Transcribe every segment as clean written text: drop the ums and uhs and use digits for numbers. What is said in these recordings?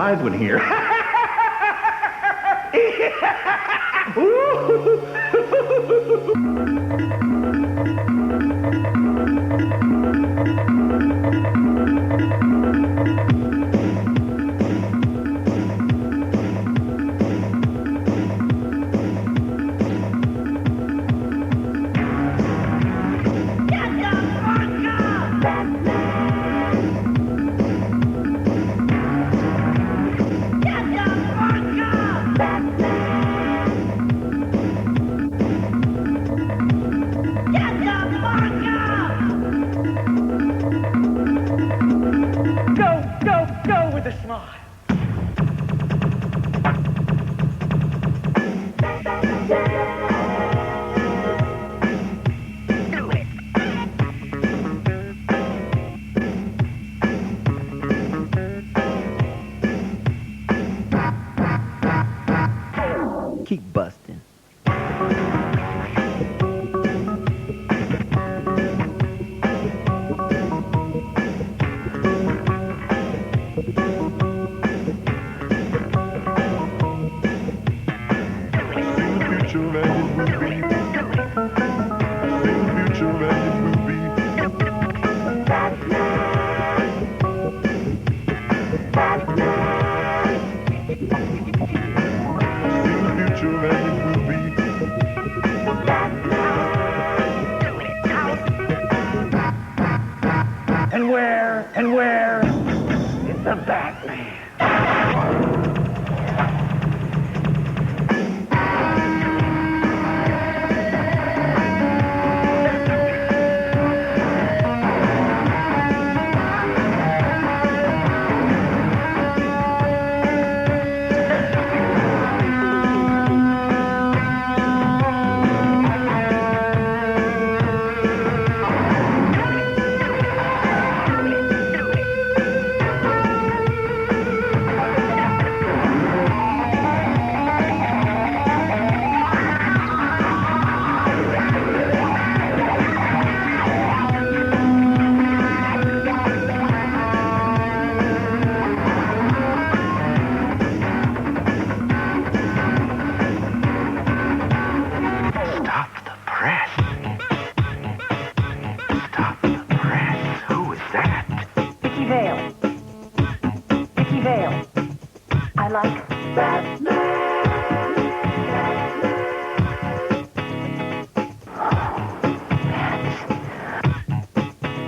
live one here. Keep busting. And where is the Batman?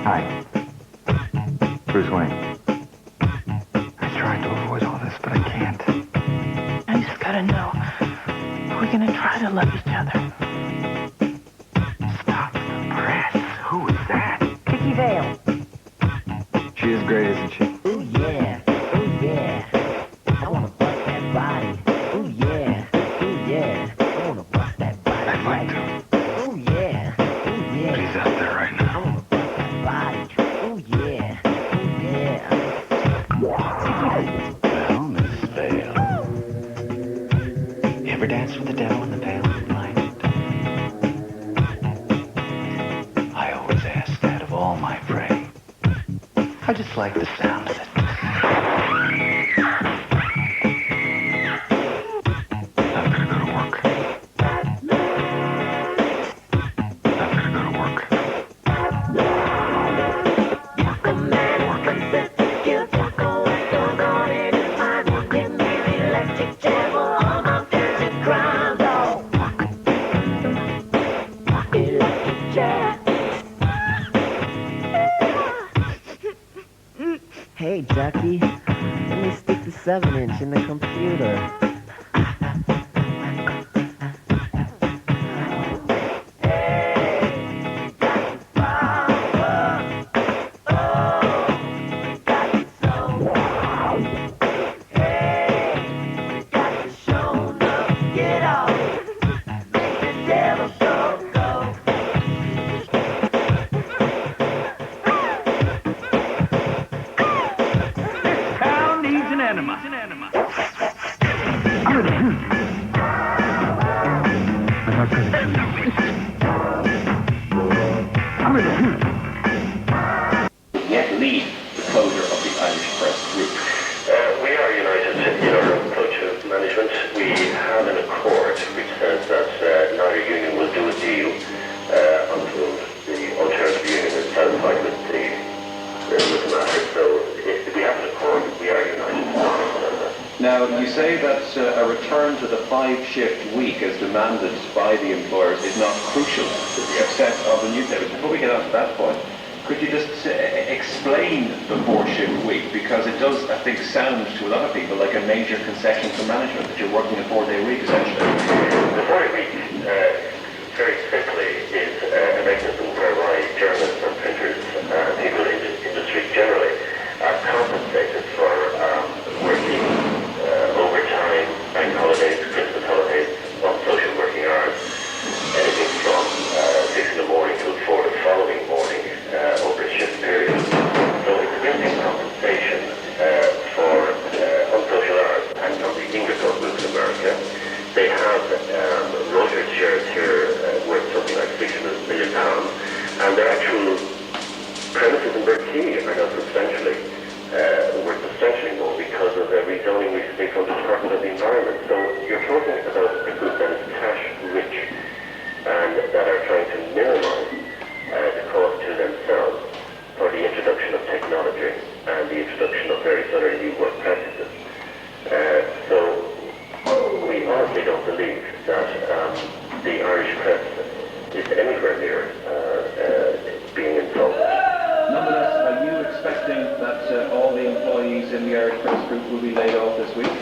Hi. Bruce Wayne. I tried to avoid all this, but I can't. I just gotta know, are we gonna try to love each other? Stop the press. Who is that? Vicky Vale. She is great, isn't she? Ooh yeah, ooh yeah. I wanna bust that body. Ooh yeah, ooh yeah. I wanna bust that body. I'd like to. Ooh yeah, ooh yeah. But he's out there right now. I wanna bust that body. Ooh yeah, ooh yeah. Well, Miss Vale. You ever dance with the devil in the pale moonlight? I always ask that of all my prey. I just like the sound of it. I'm gonna go to work. I'm gonna go to work. Hey, Ducky, let me stick the 7-inch in the computer. Now, you say that a return to the 5-shift week as demanded by the employers is not crucial to the success of the newspapers. Before we get on to that point, could you just explain the 4-shift week? Because it does, I think, sound to a lot of people like a major concession for management, that you're working a 4-day week, essentially. The 4-day week, very simply, is a mechanism whereby journalists and printers and people in the industry generally are compensated for working overtime, bank holidays, Christmas holidays, non-social working hours, anything from 6 in the morning till 4 the following morning over a shift period. So it's a built-in compensation for unsocial hours. And on the English government in America, they have Reuters shares here worth something like £600 million, and their actual premises in Berkeley are now substantially worth substantially more because of the rezoning recently from the Department of the Environment. So you're talking about a group that is cash rich and that are trying to minimize the cost to themselves for the introduction of technology and the introduction of various other new work practices. So we honestly don't believe that the Irish press is anywhere near being insulted. Nonetheless, are you expecting that all the employees in the Irish Press Group will be laid off this week?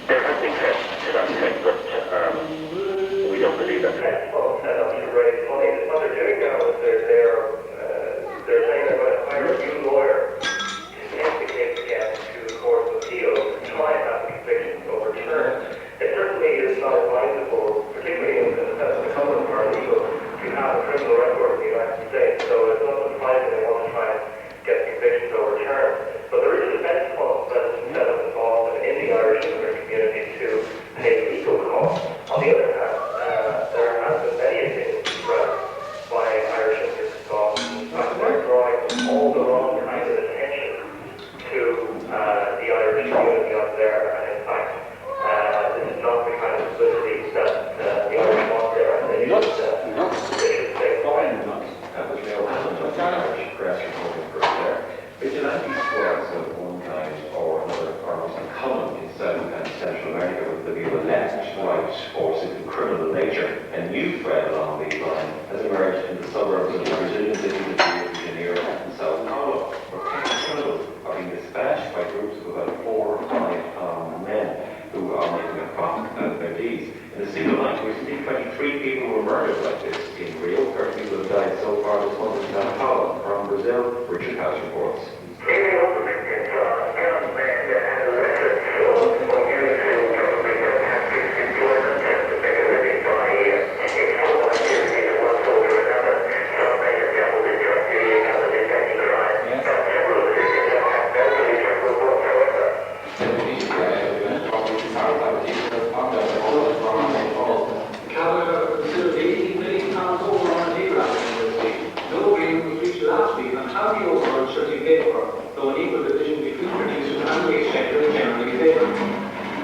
There have been tests to that effect, but we don't believe that. Well, that's very funny. What they're doing now is they're saying they're going to hire a new lawyer to take the case again to the Court of Appeal to try and have the convictions overturned. It certainly is not advisable, particularly in the common paralegal, to have a criminal record in the United States. So it's not surprising they want to try and get convictions overturned. But there is a defense fund that is set up involved in the Irish immigrant community to pay legal costs. On the other hand, there has been many opinions expressed by Irish immigrants involved. In fact, they're drawing all the wrong kind of attention to the Irish community up there. And in fact, this is not the kind of publicity that the Irish want there. And they should stay quiet. Irish press reporting for there. Vigilante squads of one kind or another are most uncommon in South and Central America with the view of left, right, or simply criminal nature. A new threat along these lines has emerged in the suburbs of the Brazilian cities of Rio de Janeiro and Sao Paulo, where petty criminals are being dispatched by groups of about 4 or 5 armed men who are making a profit out of their deeds. In a single night, recently, 23 people were murdered like this in Rio. 30 people have died so far this month in Sao Paulo. From Brazil, Richard House reports.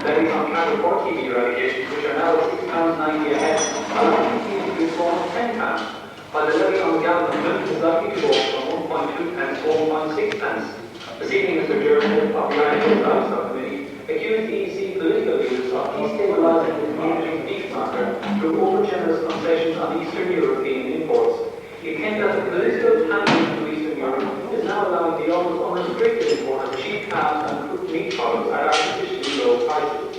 Levies on cattle or TV eradication, which are now £6.90 a head, are likely to be fallen £10, while the levy on gallon of milk is likely to go from 1.2 pence to 1.6 pence. This evening, Mr. Jordan, of the Irish Livestock Committee, accused EEC political leaders of destabilising the community's beef market through over-generous concessions on Eastern European imports. He claimed that the political handling to Eastern Europe is now allowing the almost unrestricted import of cheap calves and meat products at artificially low prices.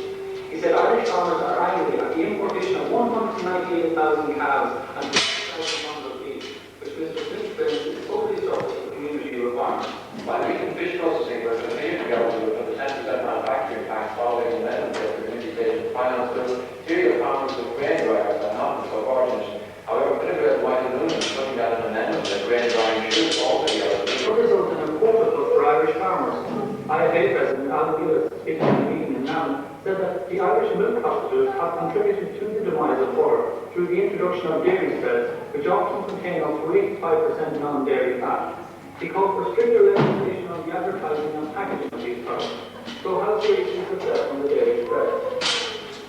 He said Irish farmers are angry at the importation of 198,000 calves and 50,000 tons of beef, which Mr. Flynn claims is totally surplus to community requirements. While we can fish processing will continue to go to the 10% manufacturing tax following the amendment of the community finance bill, cereal farmers with grain dryers are not so fortunate. However, political white and Mullens is looking at an amendment that grain drying should also be allowed. It will result in a quota for Irish farmers. IFA President Alan Gillis, speaking at the meeting in Navan, said that the Irish milk hospitals have contributed to the demise of butter through the introduction of dairy spreads, which often contain up to 85% non-dairy fat. He called for stricter legislation on the advertising and packaging of these products. So how serious is the threat on the dairy spread?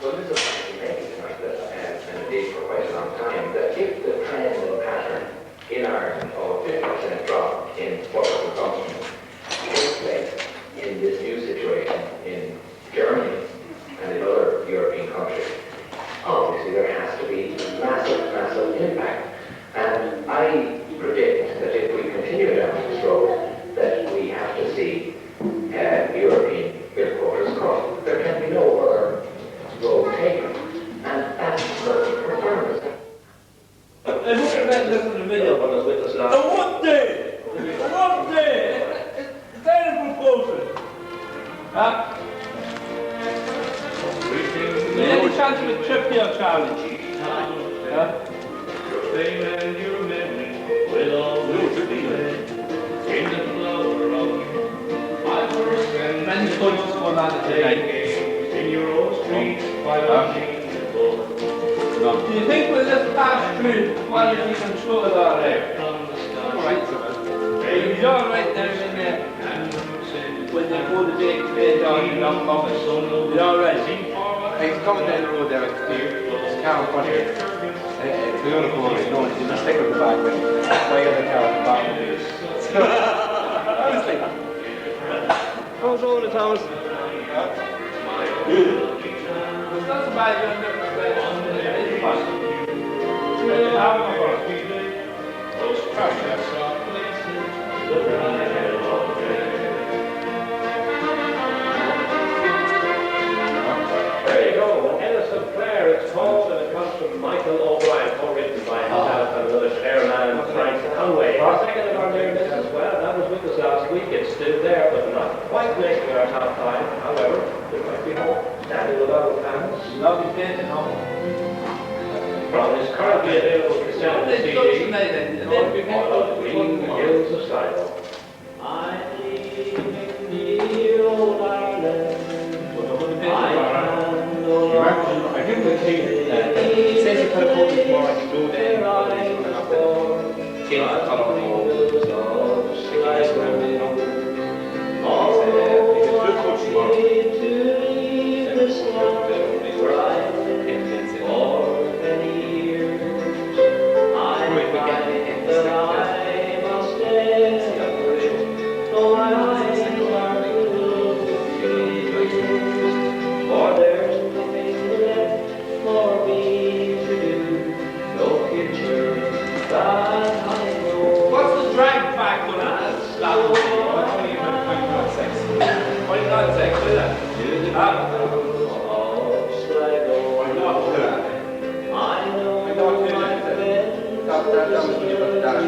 Well, this is a point we make tonight that has been a debate for quite a long time, that if the trend and pattern in Ireland of 50% drop in butter consumption takes place in this new situation, video one was with us last. One day! It's terrible proposal. Huh? Any chance of a trip here, Charlie? Huh? Your fame and your memory will always be there in the flower of my first and Many things going on tonight. in your own street while watching the boat. Do you think we'll just pass through quality control all right? From the start, Alright, you're alright there when they go to take the down in long office. You're alright. He's coming down the road there, it's car in front of you. We're going to go over it. No, you just stick with the back with my other car at the back. Honestly. How's rolling, Thomas? It's not so bad you're under the bed. It's fun. It's half an hour. There you go, Innocent Clare, it's called, and it comes from Michael O'Brien, co-written by himself and another Clareman, Frank Conway. Our second of our near miss as well, that was with us last week, it's still there, but not quite making our top five. However, there might be hope. Standing with our fans. Lovely day to know. From his currently available cassette and CD, All Green Hills of Sligo. I live in the old Ireland. I give him the key. It says you put a code tomorrow, I can go there and have to change the colour of the wall. So, stick it around it. You can do a code tomorrow. What's the drag factor on that? 29.6, is it? That was when you put the data.